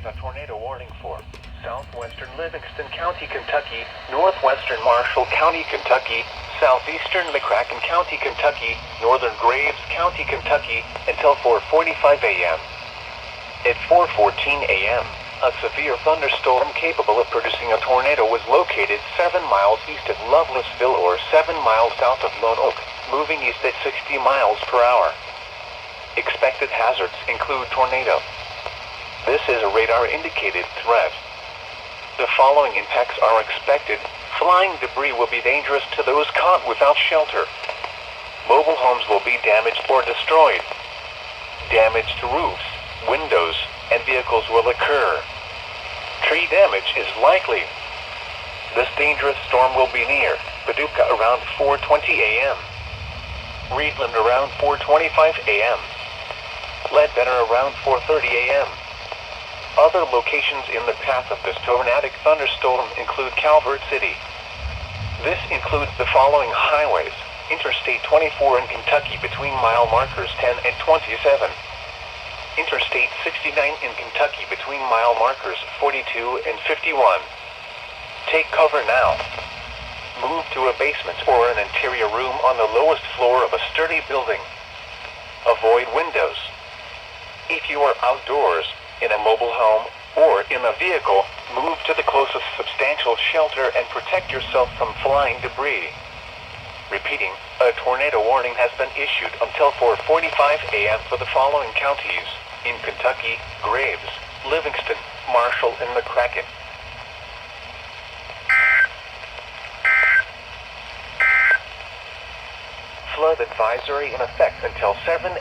issues a tornado warning for southwestern Livingston County, Kentucky, northwestern Marshall County, Kentucky, southeastern McCracken County, Kentucky, northern Graves County, Kentucky, until 4:45 a.m. At 4:14 a.m., a severe thunderstorm capable of producing a tornado was located 7 miles east of Lovelessville or 7 miles south of Lone Oak, moving east at 60 miles per hour. Expected hazards include tornado. This is a radar-indicated threat. The following impacts are expected. Flying debris will be dangerous to those caught without shelter. Mobile homes will be damaged or destroyed. Damage to roofs, windows, and vehicles will occur. Tree damage is likely. This dangerous storm will be near Paducah around 4:20 a.m. Reedland around 4:25 a.m. Ledbetter around 4:30 a.m. Other locations in the path of this tornadic thunderstorm include Calvert City. This includes the following highways: Interstate 24 in Kentucky between mile markers 10 and 27. Interstate 69 in Kentucky between mile markers 42 and 51. Take cover now. Move to a basement or an interior room on the lowest floor of a sturdy building. Avoid windows. If you are outdoors, in a mobile home, or in a vehicle, move to the closest substantial shelter and protect yourself from flying debris. Repeating, a tornado warning has been issued until 4:45 a.m. for the following counties: in Kentucky, Graves, Livingston, Marshall, and McCracken. Flood advisory in effect until 7 a.m.